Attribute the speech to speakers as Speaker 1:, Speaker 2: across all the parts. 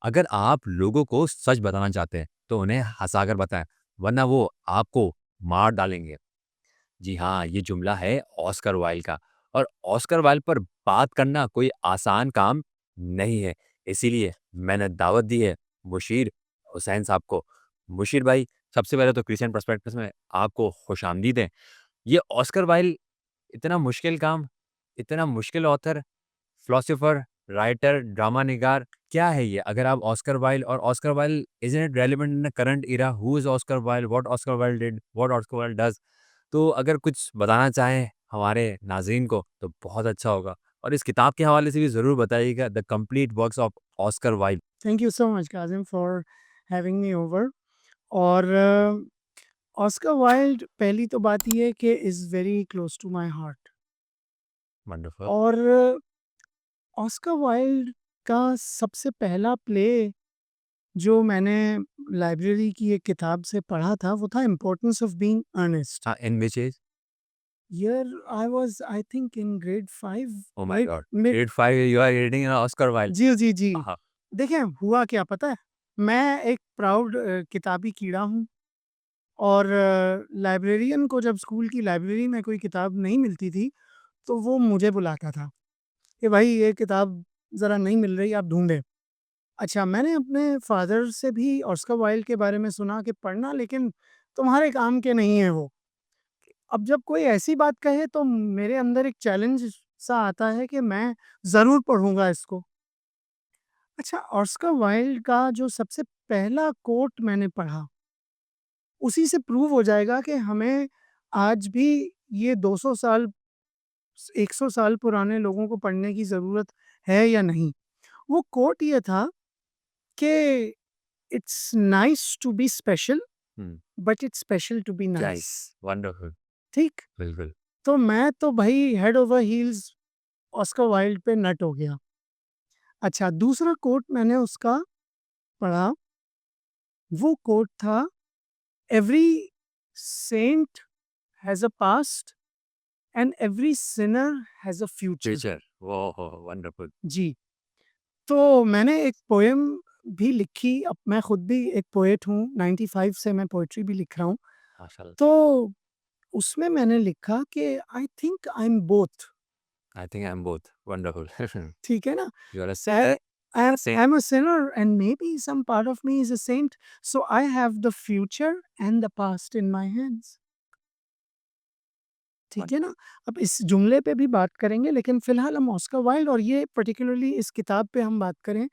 Speaker 1: अगर आप लोगों को सच बताना चाहते हैं, तो उन्हें हँसाकर बताएँ, वरना वो आपको मार डालेंगे। जी हाँ, ये जुमला है ऑस्कर वाइल्ड का और ऑस्कर वाइल्ड पर बात करना कोई आसान काम नहीं है। इसीलिए मैंने दावत दी है मुशीर हुसैन साहब को। मुशीर भाई, सबसे पहले तो क्रिश्चियन पर्सपेक्टिव्स में आपको खुशामदीद है। ये ऑस्कर वाइल्ड इतना मुश्किल काम, इतना मुश्किल ऑथर, फिलोसोफर, राइटर, ड्रामा निगार, क्या है ये? अगर आप ऑस्कर वाइल्ड और Oscar wild isn't it relevant in the current era? Who is Oscar Wilde? What Oscar Wilde did? What Oscar Wilde does? तो अगर कुछ बताना चाहें हमारे नाज़रीन को तो बहुत अच्छा होगा और इस किताब के हवाले से भी ज़रूर बताइएगा, the complete works of Oscar Wilde.
Speaker 2: Thank you so much Kazim for having me over. और ऑस्कर वाइल्ड, पहली तो बात ये है कि is very close to my heart.
Speaker 1: Wonderful.
Speaker 2: और ऑस्कर वाइल्ड का सबसे पहला प्ले जो मैंने लाइब्रेरी की एक किताब से पढ़ा था, वो था इम्पोर्टेंस ऑफ बीइंग अर्नेस्ट।
Speaker 1: हाँ, in which age?
Speaker 2: Year I was I think in grade 5,
Speaker 1: oh my
Speaker 2: mid
Speaker 1: God!
Speaker 2: Mid
Speaker 1: grade 5 you are reading Oscar Wilde.
Speaker 2: जी, जी, जी।
Speaker 1: हाँ,
Speaker 2: देखिए, हुआ क्या पता है? मैं एक प्राउड किताबी कीड़ा हूँ। और लाइब्रेरियन को जब स्कूल की लाइब्रेरी में कोई किताब नहीं मिलती थी, तो वो मुझे बुलाता था कि भाई ये किताब ज़रा नहीं मिल रही, आप ढूँढें। अच्छा, मैंने अपने फ़ादर से भी ऑस्कर वाइल्ड के बारे में सुना कि पढ़ना, लेकिन तुम्हारे काम के नहीं है वो। अब जब कोई ऐसी बात कहे तो मेरे अंदर एक चैलेंज सा आता है कि मैं ज़रूर पढ़ूँगा इसको। अच्छा, ऑस्कर वाइल्ड का जो सबसे पहला कोट मैंने पढ़ा, उसी से प्रूव हो जाएगा कि हमें आज भी ये 200 साल, 100 साल पुराने लोगों को पढ़ने की ज़रूरत है या नहीं। वो कोट ये था कि it's nice to be special,
Speaker 1: hmm,
Speaker 2: but it's special to be nice.
Speaker 1: Nice, wonderful,
Speaker 2: ठीक?
Speaker 1: बिल्कुल।
Speaker 2: तो मैं तो भई head over heels Oscar Wilde पे नट हो गया। अच्छा, दूसरा कोट मैंने उसका पढ़ा, वो कोट था, every saint has a past and every sinner has a future.
Speaker 1: Future, ओहो! वंडरफुल,
Speaker 2: जी। तो मैंने एक पोएम भी लिखी। अब मैं खुद भी एक पोएट हूँ, 95 से मैं पोएट्री भी लिख रहा हूँ।
Speaker 1: माशाल्लाह।
Speaker 2: तो उसमें मैंने लिखा कि I think I am both.
Speaker 1: I think I am both, wonderful.
Speaker 2: ठीक है ना?
Speaker 1: You are a
Speaker 2: I,
Speaker 1: sinner,
Speaker 2: I
Speaker 1: saint.
Speaker 2: am a sinner and maybe some part of me is a saint. So I have the future and the past in my hands. ठीक है ना? अब इस जुमले पे भी बात करेंगे, लेकिन फ़िलहाल हम ऑस्कर वाइल्ड और ये पर्टिकुलरली इस किताब पे हम बात करें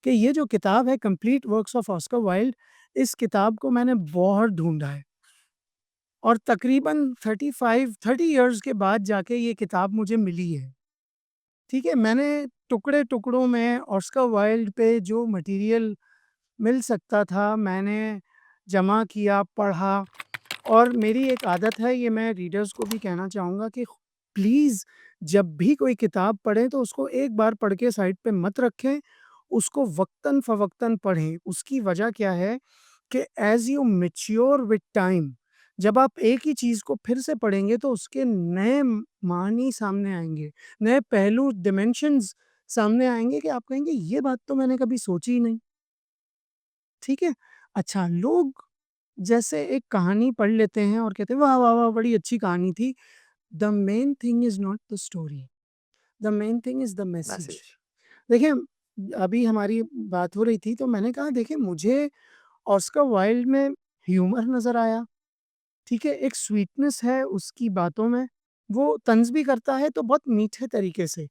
Speaker 2: कि ये जो किताब है complete works of Oscar wild, इस किताब को मैंने बहुत ढूँढा है और तकरीबन 30 इयर्स के बाद जाके ये किताब मुझे मिली है। ठीक है? मैंने टुकड़े-टुकड़ों में ऑस्कर वाइल्ड पे जो मटेरियल मिल सकता था, मैंने जमा किया, पढ़ा। और मेरी एक आदत है, ये मैं रीडर्स को भी कहना चाहूँगा कि प्लीज़ जब भी कोई किताब पढ़ें तो उसको एक बार पढ़ के साइड पे मत रखें, उसको वक़्तन-फ़वक़्तन पढ़ें। उसकी वजह क्या है कि as you mature with time, जब आप एक ही चीज़ को फिर से पढ़ेंगे तो उसके नए मानी सामने आएँगे, नए पहलू, डायमेंशंस सामने आएँगे कि आप कहेंगे ये बात तो मैंने कभी सोची ही नहीं। ठीक है? अच्छा, लोग जैसे एक कहानी पढ़ लेते हैं और कहते हैं वाह, वाह, वाह! बड़ी अच्छी कहानी थी। The main thing is not the story, the main thing is the message.
Speaker 1: Message.
Speaker 2: देखिए, अभी हमारी बात हो रही थी तो मैंने कहा देखिए, मुझे ऑस्कर वाइल्ड में ह्यूमर नज़र आया, ठीक है? एक स्वीटनेस है उसकी बातों में, वो तंज़ भी करता है तो बहुत मीठे तरीके से।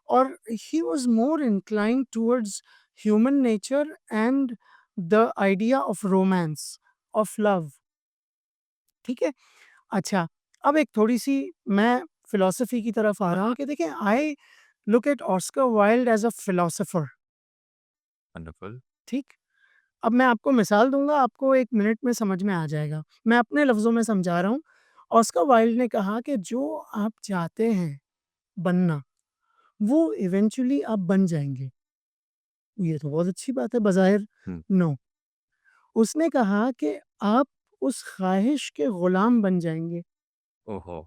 Speaker 2: और he was more inclined towards human nature and the idea of romance, of love. ठीक है? अच्छा, अब एक थोड़ी-सी मैं फ़िलॉसफ़ी की तरफ आ रहा हूँ कि देखिए, I look at Oscar Wilde as a philosopher.
Speaker 1: Wonderful.
Speaker 2: ठीक? अब मैं आपको मिसाल दूँगा, आपको 1 मिनट में समझ में आ जाएगा। मैं अपने लफ्ज़ों में समझा रहा हूँ। ऑस्कर वाइल्ड ने कहा कि जो आप चाहते हैं बनना, वो इवेंचुअली आप बन जाएँगे। ये तो बहुत अच्छी बात है बज़ाहिर।
Speaker 1: हुँ,
Speaker 2: नो, उसने कहा कि आप उस ख़्वाहिश के ग़ुलाम बन जाएँगे।
Speaker 1: ओहो!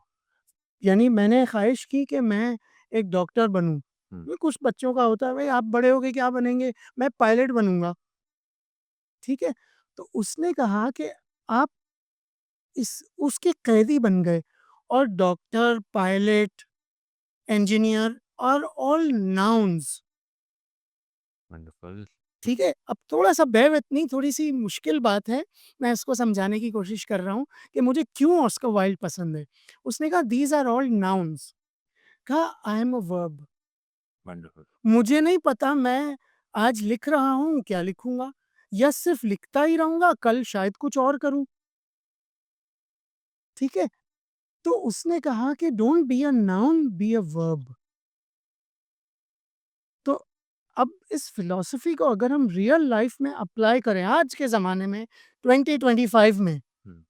Speaker 2: यानी मैंने ख़्वाहिश की कि मैं एक डॉक्टर बनूँ।
Speaker 1: हुँ,
Speaker 2: ये कुछ बच्चों का होता है, भाई आप बड़े होके क्या बनेंगे? मैं पायलट बनूँगा, ठीक है? तो उसने कहा कि आप इस उसके कैदी बन गए और doctor, pilot, engineer are all nouns,
Speaker 1: wonderful.
Speaker 2: ठीक है? अब थोड़ा-सा बेयर विथ मी, थोड़ी-सी मुश्किल बात है, मैं इसको समझाने की कोशिश कर रहा हूँ कि मुझे क्यों ऑस्कर वाइल्ड पसंद है। उसने कहा दीज़ आर ऑल नाउन्स, कहा I am a verb.
Speaker 1: Wonderful.
Speaker 2: मुझे नहीं पता मैं आज लिख रहा हूँ, क्या लिखूँगा? या सिर्फ़ लिखता ही रहूँगा, कल शायद कुछ और करूँ, ठीक है? तो उसने कहा कि don't be a noun, B a verb. तो अब इस फ़िलॉसफ़ी को अगर हम रियल लाइफ़ में अप्लाई करें आज के ज़माने में 2025 में,
Speaker 1: हुँ,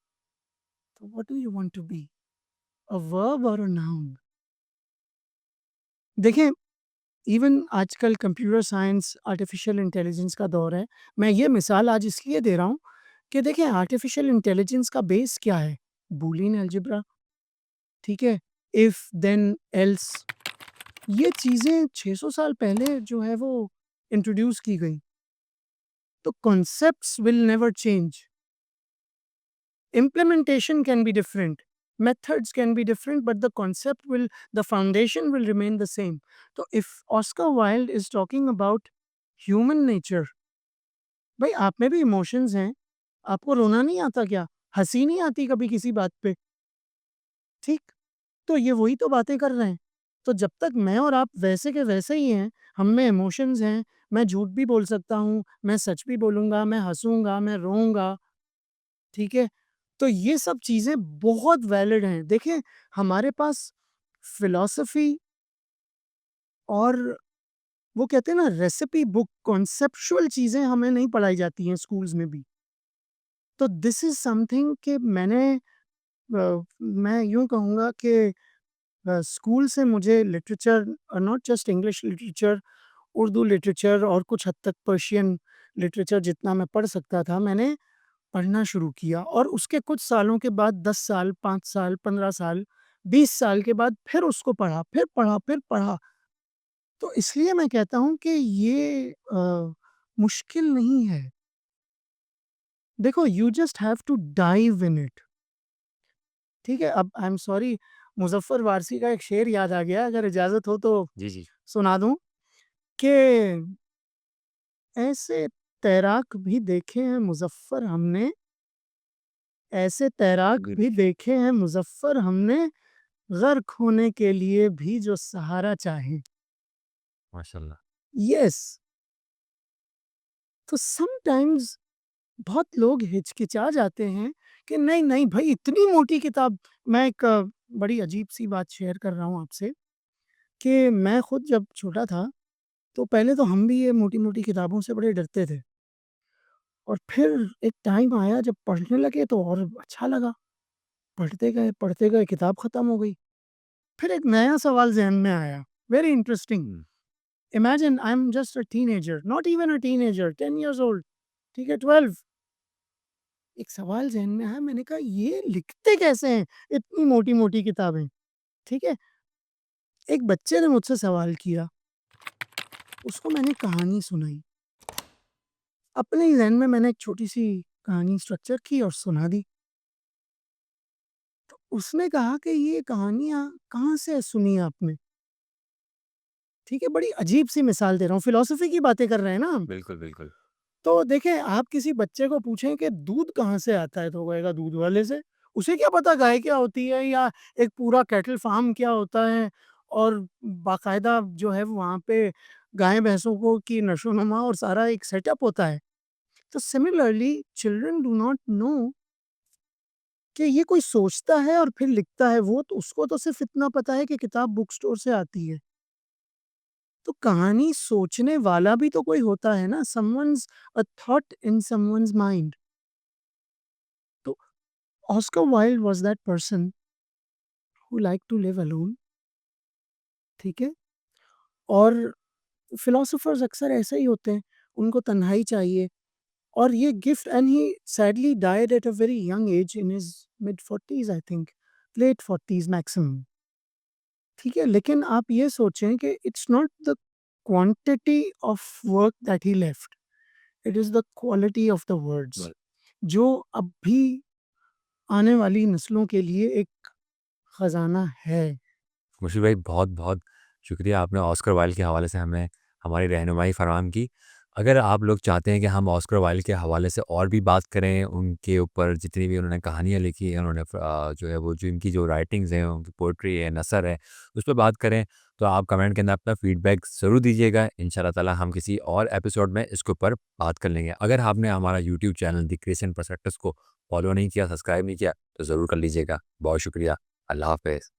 Speaker 2: तो what do you want to be? A verb और अ नाउन? देखें, इवन आजकल कंप्यूटर साइंस, आर्टिफ़िशियल इंटेलिजेंस का दौर है। मैं ये मिसाल आज इसलिए दे रहा हूँ कि देखें आर्टिफ़िशियल इंटेलिजेंस का बेस क्या है? बूलियन अलजेब्रा, ठीक है? इफ, देन, एल्स, ये चीज़ें 600 साल पहले जो है वो इंट्रोड्यूस की गई। तो concepts will never change. Implementation can be different, methods can be different, but the foundation will remain the same. So if Oscar Wilde is talking about human nature, भाई आप में भी इमोशंस हैं, आपको रोना नहीं आता क्या? हँसी नहीं आती कभी किसी बात पे? ठीक, तो ये वही तो बातें कर रहे हैं। तो जब तक मैं और आप वैसे के वैसे ही हैं, हम में इमोशंस हैं, मैं झूठ भी बोल सकता हूँ, मैं सच भी बोलूँगा, मैं हँसूँगा, मैं रोऊँगा, ठीक है? तो ये सब चीज़ें बहुत वैलिड हैं। देखिए, हमारे पास फ़िलॉसफ़ी और वो कहते हैं ना रेसिपी बुक, कॉन्सेप्चुअल चीज़ें हमें नहीं पढ़ाई जाती हैं स्कूल्स में भी। तो दिस इज़ समथिंग कि मैं यूँ कहूँगा कि स्कूल से मुझे literature, not just English literature, Urdu literature और कुछ हद तक पर्शियन लिटरेचर जितना मैं पढ़ सकता था, मैंने पढ़ना शुरू किया और उसके कुछ सालों के बाद 10 साल, 5 साल, 15 साल, 20 साल के बाद फिर उसको पढ़ा, फिर पढ़ा, फिर पढ़ा। तो इसलिए मैं कहता हूँ कि ये मुश्किल नहीं है। देखो, you just have to dive in it, ठीक है? अब I am sorry, Muzaffar Warsi का एक शेर याद आ गया, अगर इजाज़त हो तो
Speaker 1: जी, जी।
Speaker 2: सुना दूँ कि ऐसे तैराक भी देखे हैं मुज़फ़्फ़र हमने, ऐसे तैराक भी देखे हैं मुज़फ़्फ़र हमने, गर्क होने के लिए भी जो सहारा चाहे।
Speaker 1: माशाल्लाह।
Speaker 2: यस, तो समटाइम्स बहुत लोग हिचकिचा जाते हैं कि नहीं, नहीं भई इतनी मोटी किताब। मैं एक बड़ी अजीब-सी बात शेयर कर रहा हूँ आपसे कि मैं खुद जब छोटा था, तो पहले तो हम भी ये मोटी-मोटी किताबों से बड़े डरते थे और फिर एक टाइम आया जब पढ़ने लगे तो और अच्छा लगा। पढ़ते गए किताब खत्म हो गई। फिर एक नया सवाल ज़हन में आया, very interesting.
Speaker 1: Hmm,
Speaker 2: imagine I am just a teenager, not even a teenager, 10 years old, ठीक है, 12। एक सवाल ज़हन में आया, मैंने कहा ये लिखते कैसे हैं इतनी मोटी-मोटी किताबें, ठीक है? एक बच्चे ने मुझसे सवाल किया, उसको मैंने कहानी सुनाई। अपने ही ज़हन में मैंने एक छोटी-सी कहानी स्ट्रक्चर की और सुना दी। तो उसने कहा कि ये कहानियाँ कहाँ से सुनी आपने? ठीक है, बड़ी अजीब-सी मिसाल दे रहा हूँ, फिलॉसफी की बातें कर रहे हैं ना हम।
Speaker 1: बिल्कुल, बिल्कुल।
Speaker 2: तो देखें, आप किसी बच्चे को पूछें कि दूध कहाँ से आता है, तो वो कहेगा दूध वाले से। उसे क्या पता गाय क्या होती है या एक पूरा कैटल फार्म क्या होता है और बाकायदा जो है वो वहाँ पे गाय-भैंसों को की नशो-नुमा और सारा एक सेटअप होता है। तो similarly children do not know कि ये कोई सोचता है और फिर लिखता है, वो तो उसको तो सिर्फ़ इतना पता है कि किताब बुक स्टोर से आती है। तो कहानी सोचने वाला भी तो कोई होता है ना, someone's a thought in someone's mind. तो Oscar Wilde was that person who liked to live alone, ठीक है? और फिलोसोफर्स अक्सर ऐसे ही होते हैं, उनको तन्हाई चाहिए और ये gift, and he sadly died at a very young age in his mid 40s I think, late 40s maximum, ठीक है? लेकिन आप ये सोचें कि it's not the quantity of work that he left, it is the quality of the words,
Speaker 1: बिल
Speaker 2: जो अब भी आने वाली नस्लों के लिए एक खजाना है।
Speaker 1: मुशीर भाई बहुत-बहुत शुक्रिया आपने ऑस्कर वाइल्ड के हवाले से हमें हमारी रहनुमाई फ़राहम की। अगर आप लोग चाहते हैं कि हम ऑस्कर वाइल्ड के हवाले से और भी बात करें, उनके ऊपर जितनी भी उन्होंने कहानियाँ लिखी हैं, उन्होंने जो है वो जो इनकी जो राइटिंग्स हैं, उनकी पोएट्री है, नसर है, उस पे बात करें, तो आप कमेंट के अंदर अपना फ़ीडबैक ज़रूर दीजिएगा। इंशाअल्लाह ताला हम किसी और एपिसोड में इसके ऊपर बात कर लेंगे। अगर आपने हमारा YouTube channel the Christian perspectives को फ़ॉलो नहीं किया, सब्सक्राइब नहीं किया, तो ज़रूर कर लीजिएगा। बहुत शुक्रिया। अल्लाह हाफ़िज़।